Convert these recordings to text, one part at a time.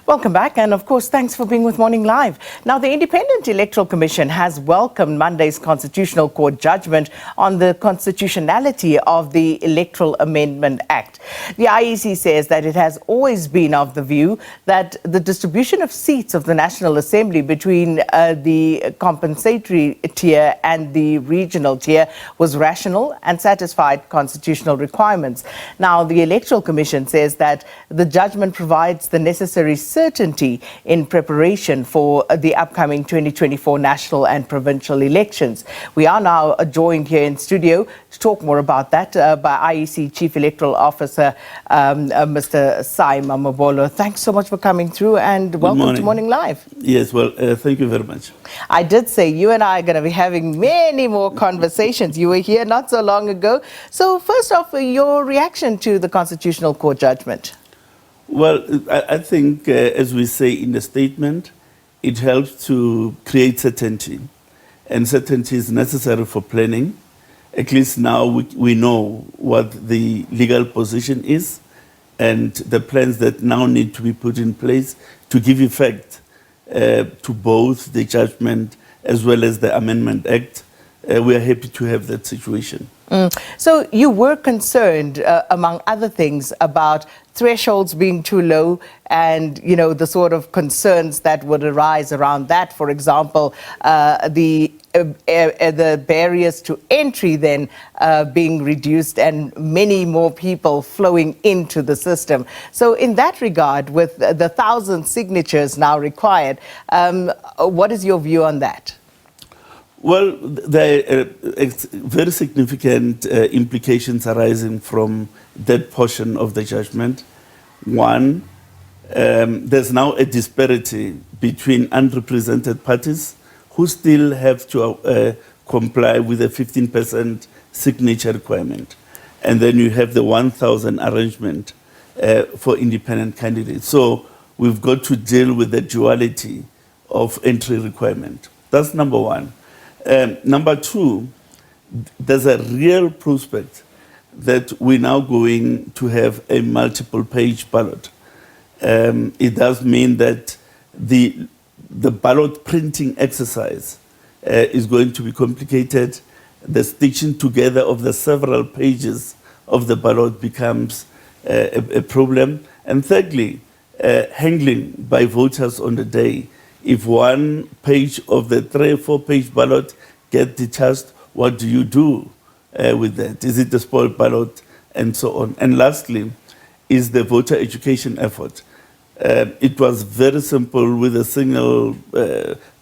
Welcome back, and of course, thanks for being with Morning Live. Now, the Independent Electoral Commission has welcomed Monday's Constitutional Court judgment on the constitutionality of the Electoral Amendment Act. The IEC says that it has always been of the view that the distribution of seats of the National Assembly between the compensatory tier and the regional tier was rational and satisfied constitutional requirements. Now, the Electoral Commission says that the judgment provides the necessary certainty in preparation for the upcoming 2024 National and Provincial Elections. We are now joined here in studio to talk more about that by IEC Chief Electoral Officer, Mr. Mamabolo. Thanks so much for coming through, and welcome to Morning Live. Yes, well, thank you very much. I did say you and I are going to be having many more conversations. You were here not so long ago. So first off, your reaction to the Constitutional Court judgment? Well, I think, as we say in the statement, it helps to create certainty. And certainty is necessary for planning. At least now we know what the legal position is and the plans that now need to be put in place to give effect to both the judgment as well as the Amendment Act. We are happy to have that situation. So you were concerned, among other things, about thresholds being too low and, you know, the sort of concerns that would arise around that. For example, the barriers to entry then being reduced and many more people flowing into the system. So in that regard, with the 1,000 signatures now required, what is your view on that? Well, there are very significant implications arising from that portion of the judgment. One, there's now a disparity between unrepresented parties who still have to comply with a 15% signature requirement. And then you have the 1,000 arrangement for independent candidates. So we've got to deal with the duality of entry requirement. That's number one. Number two, there's a real prospect that we're now going to have a multiple page ballot. It does mean that the ballot printing exercise is going to be complicated. The stitching together of the several pages of the ballot becomes a problem. And thirdly, handling by voters on the day. If one page of the 3 or 4 page ballot gets detached, what do you do with that? Is it a spoiled ballot? And so on. And lastly, is the voter education effort. It was very simple with a single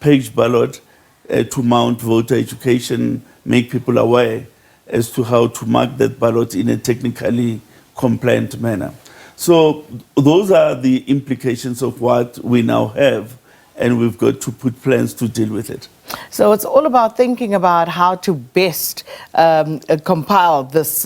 page ballot to mount voter education, make people aware as to how to mark that ballot in a technically compliant manner. So those are the implications of what we now have, and we've got to put plans to deal with it. So it's all about thinking about how to best compile this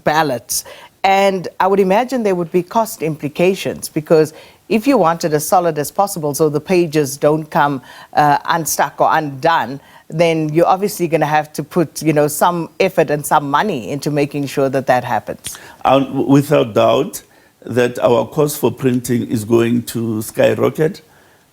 ballots. And I would imagine there would be cost implications, because if you want it as solid as possible so the pages don't come unstuck or undone, then you're obviously going to have to put, you know, some effort and some money into making sure that that happens. Without doubt that our cost for printing is going to skyrocket.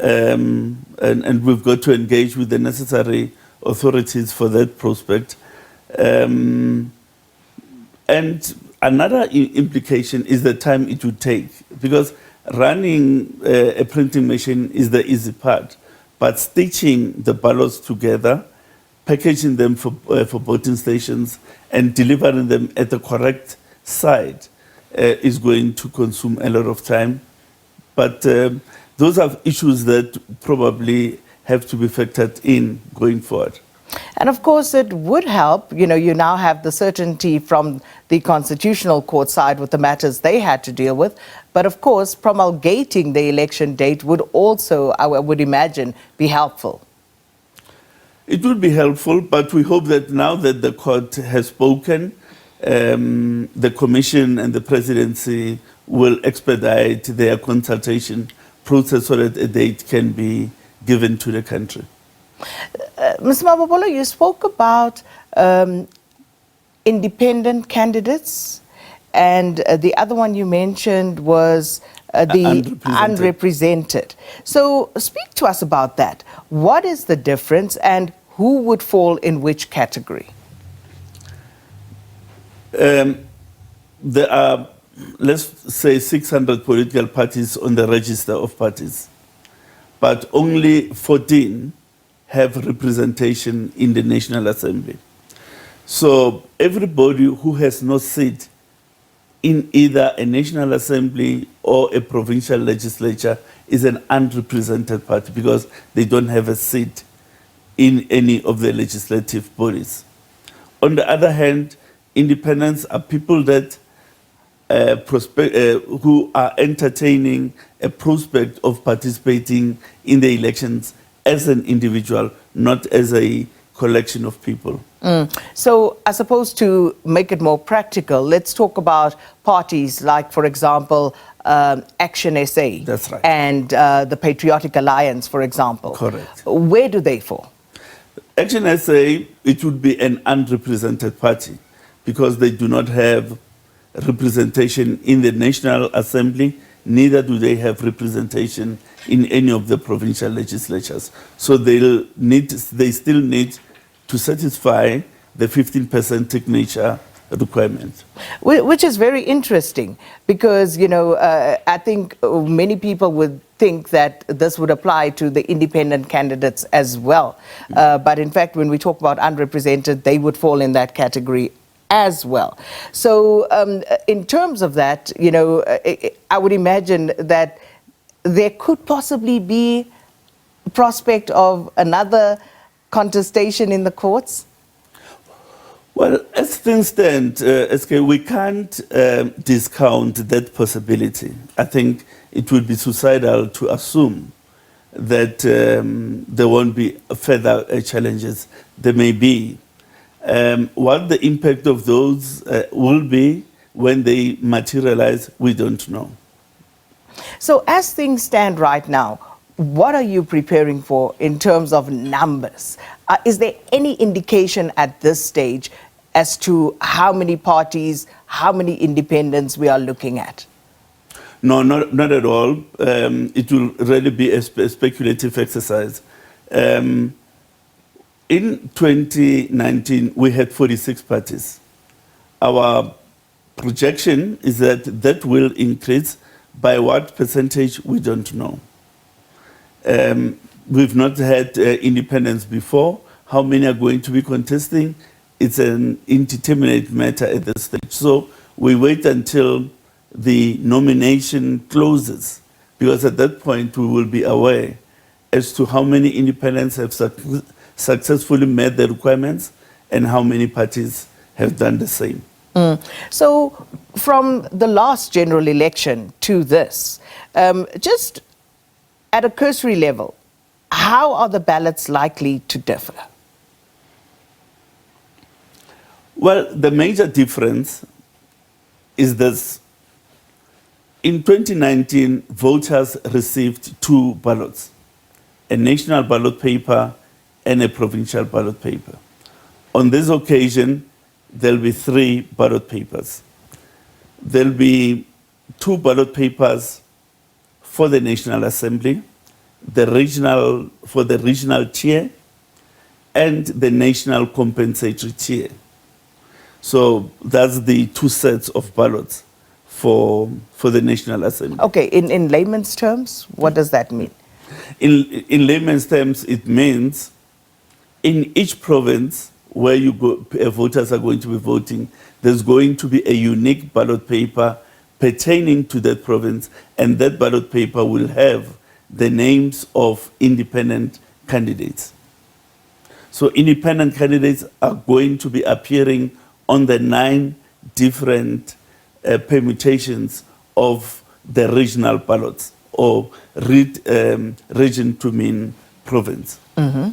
And we've got to engage with the necessary authorities for that prospect. And another implication is the time it would take, because running a printing machine is the easy part, but stitching the ballots together, packaging them for voting stations, and delivering them at the correct site is going to consume a lot of time. But those are issues that probably have to be factored in going forward. And of course, it would help, you know, you now have the certainty from the Constitutional Court side with the matters they had to deal with. But of course, promulgating the election date would also, I would imagine, be helpful. It would be helpful, but we hope that now that the court has spoken, the Commission and the Presidency will expedite their consultation process so that a date can be given to the country. Mr. Mamabolo, you spoke about independent candidates, and the other one you mentioned was the Unrepresented. unrepresented. So speak to us about that. What is the difference and who would fall in which category? There are, let's say, 600 political parties on the register of parties, but only 14 have representation in the National Assembly. So everybody who has no seat in either a National Assembly or a provincial legislature is an unrepresented party because they don't have a seat in any of the legislative bodies. On the other hand, independents are people that who are entertaining a prospect of participating in the elections as an individual, not as a collection of people. So I suppose to make it more practical, let's talk about parties like, for example, Action SA. That's right. And the Patriotic Alliance, for example. Correct. Where do they fall? Action SA, it would be an unrepresented party because they do not have representation in the National Assembly, neither do they have representation in any of the provincial legislatures. So they still need to satisfy the 15% signature requirement. Which is very interesting because, you know, I think many people would think that this would apply to the independent candidates as well. But in fact, when we talk about unrepresented, they would fall in that category as well. So in terms of that, you know, I would imagine that there could possibly be a prospect of another contestation in the courts? Well, as things stand, SK, we can't discount that possibility. I think it would be suicidal to assume that there won't be further challenges. There may be. What the impact of those will be when they materialize, we don't know. So as things stand right now, what are you preparing for in terms of numbers? Is there any indication at this stage as to how many parties, how many independents we are looking at? No, not at all. It will really be a speculative exercise. In 2019, we had 46 parties. Our projection is that that will increase. By what percentage, we don't know. We've not had independents before. How many are going to be contesting? It's an indeterminate matter at this stage. So we wait until the nomination closes, because at that point we will be aware as to how many independents have successfully met the requirements and how many parties have done the same. So from the last general election to this, just at a cursory level, how are the ballots likely to differ? Well, the major difference is this. In 2019, voters received two ballots, a national ballot paper and a provincial ballot paper. On this occasion, there'll be three ballot papers. There'll be two ballot papers for the National Assembly, for the regional tier, and the national compensatory tier. So that's the two sets of ballots for the National Assembly. Okay, in layman's terms, what does that mean? In layman's terms, it means in each province where you go, voters are going to be voting, there's going to be a unique ballot paper pertaining to that province, and that ballot paper will have the names of independent candidates. So independent candidates are going to be appearing on the 9 different permutations of the regional ballots, or region to mean province. Mm-hmm.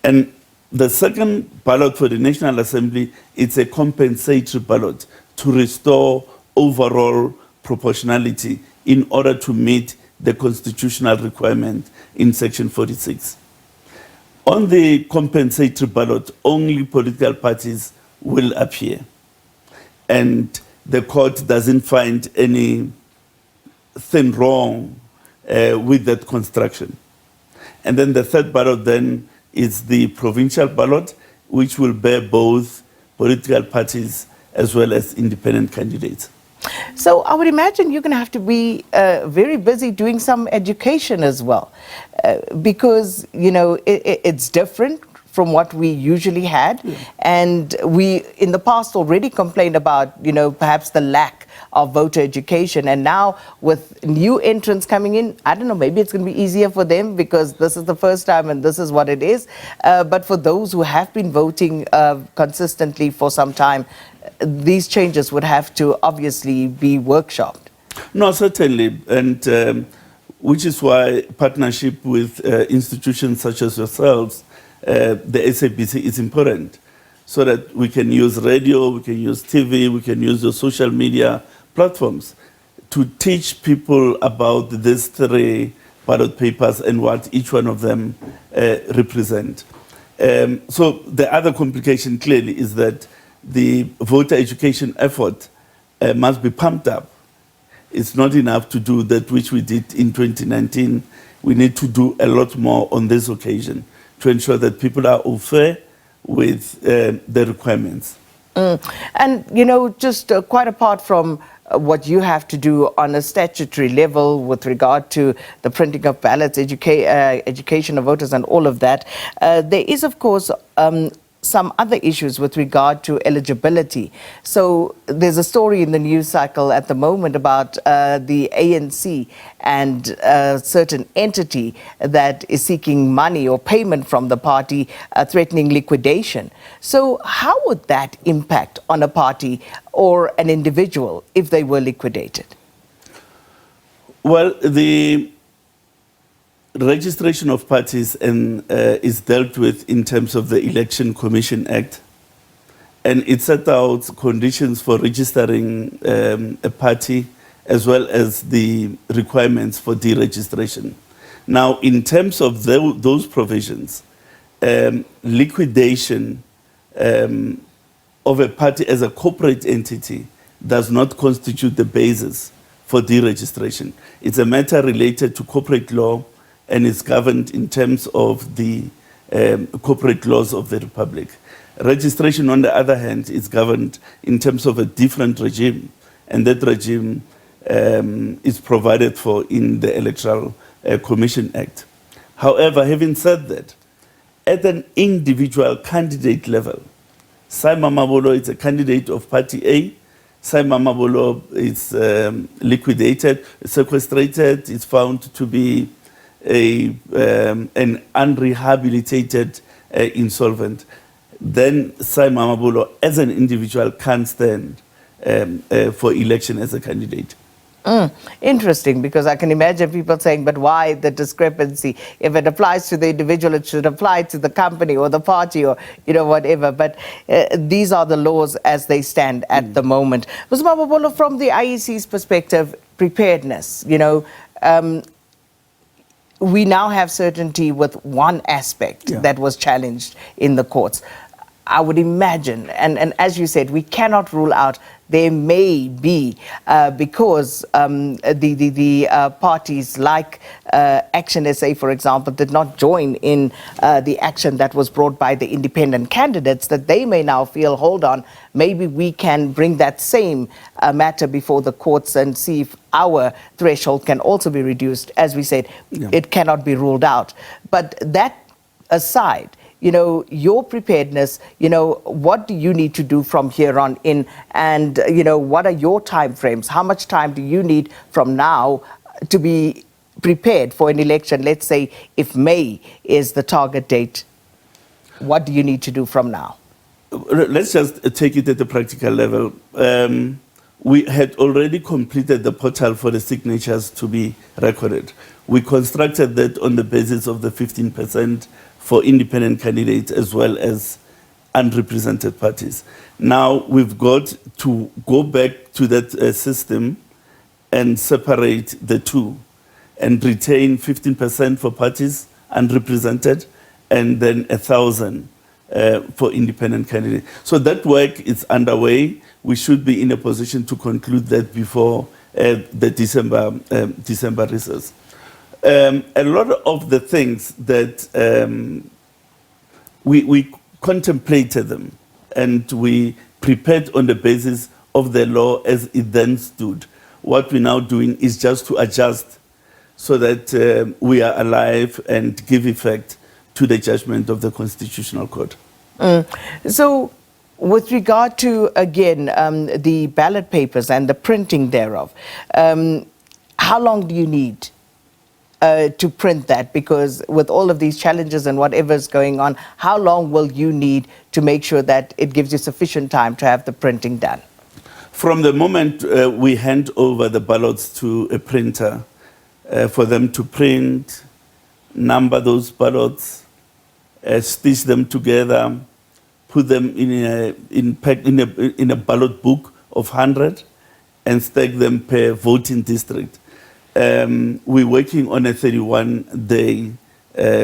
And the second ballot for the National Assembly, it's a compensatory ballot to restore overall proportionality in order to meet the constitutional requirement in Section 46. On the compensatory ballot, only political parties will appear. And the court doesn't find any something wrong with that construction. And then the third ballot then is the provincial ballot, which will bear both political parties as well as independent candidates. So I would imagine you're going to have to be very busy doing some education as well, because, you know, it's different from what we usually had. Yeah. And we, in the past, already complained about, you know, perhaps the lack of voter education. And now with new entrants coming in, I don't know, maybe it's going to be easier for them because this is the first time and this is what it is. But for those who have been voting consistently for some time, these changes would have to obviously be workshopped. No, certainly. And which is why partnership with institutions such as yourselves, the SABC, is important, so that we can use radio, we can use TV, we can use the social media platforms to teach people about these three ballot papers and what each one of them represent. So the other complication clearly is that the voter education effort must be pumped up. It's not enough to do that which we did in 2019. We need to do a lot more on this occasion to ensure that people are au fait with the requirements. And, you know, just quite apart from what you have to do on a statutory level with regard to the printing of ballots, education of voters and all of that, there is, of course, some other issues with regard to eligibility. So there's a story in the news cycle at the moment about the ANC and a certain entity that is seeking money or payment from the party, threatening liquidation. So how would that impact on a party or an individual if they were liquidated? Well, the registration of parties is dealt with in terms of the Election Commission Act, and it set out conditions for registering a party as well as the requirements for deregistration. Now, in terms of those provisions, liquidation of a party as a corporate entity does not constitute the basis for deregistration. It's a matter related to corporate law, and is governed in terms of the corporate laws of the Republic. Registration, on the other hand, is governed in terms of a different regime, and that regime is provided for in the Electoral Commission Act. However, having said that, at an individual candidate level, Mamabolo is a candidate of Party A. Mamabolo is liquidated, sequestrated, is found to be an unrehabilitated insolvent. Then Mamabolo, as an individual, can stand for election as a candidate. Interesting, because I can imagine people saying, but why the discrepancy? If it applies to the individual, it should apply to the company or the party or, you know, whatever. But these are the laws as they stand at the moment. Ms. Mamabolo, from the IEC's perspective, preparedness, you know, we now have certainty with one aspect that was challenged in the courts. I would imagine, and as you said, we cannot rule out there may be, because the parties like Action SA, for example, did not join in the action that was brought by the independent candidates, that they may now feel, hold on, maybe we can bring that same matter before the courts and see if our threshold can also be reduced. As we said, it cannot be ruled out. But that aside, you know, your preparedness, you know, what do you need to do from here on in? And, you know, what are your time frames? How much time do you need from now to be prepared for an election? Let's say if May is the target date, what do you need to do from now? Let's just take it at the practical level. We had already completed the portal for the signatures to be recorded. We constructed that on the basis of the 15% for independent candidates as well as unrepresented parties. Now we've got to go back to that system and separate the two and retain 15% for parties unrepresented and then 1,000 for independent candidates. So that work is underway. We should be in a position to conclude that before the December recess. A lot of the things that we contemplated them and we prepared on the basis of the law as it then stood. What we're now doing is just to adjust so that we are alive and give effect to the judgment of the Constitutional Court. So, with regard to, again, the ballot papers and the printing thereof, how long do you need to print that? Because with all of these challenges and whatever's going on, how long will you need to make sure that it gives you sufficient time to have the printing done? From the moment we hand over the ballots to a printer, for them to print, number those ballots, stitch them together, put them in a ballot book of 100 and stack them per voting district. We're working on a 31-day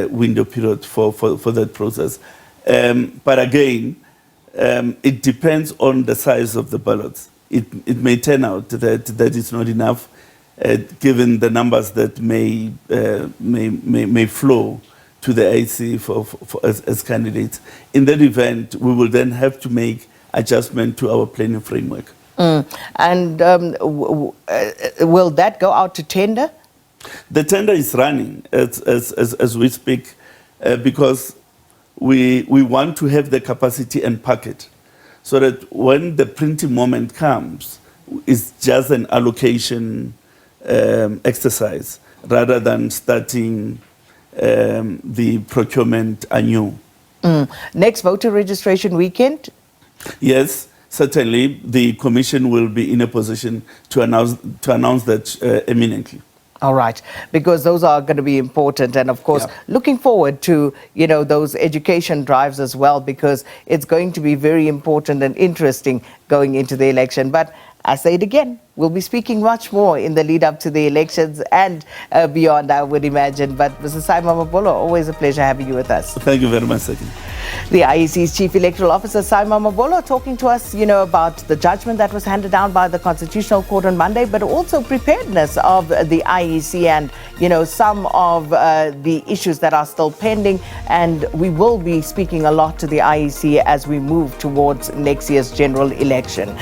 window period for that process. But again, it depends on the size of the ballots. It may turn out that it's not enough, given the numbers that may flow to the IEC as candidates. In that event, we will then have to make adjustment to our planning framework. And will that go out to tender? The tender is running as we speak, because we want to have the capacity and packet, so that when the printing moment comes, it's just an allocation exercise rather than starting the procurement anew. Next voter registration weekend? Yes, certainly the Commission will be in a position to announce that imminently. All right, because those are going to be important, and of course, looking forward to those education drives as well, because it's going to be very important and interesting going into the election. But I say it again, we'll be speaking much more in the lead up to the elections and beyond, I would imagine. But Mr. Mamabolo, always a pleasure having you with us. Thank you very much, Saki. The IEC's Chief Electoral Officer, Mamabolo, talking to us, about the judgment that was handed down by the Constitutional Court on Monday, but also preparedness of the IEC and, some of the issues that are still pending. And we will be speaking a lot to the IEC as we move towards next year's general election.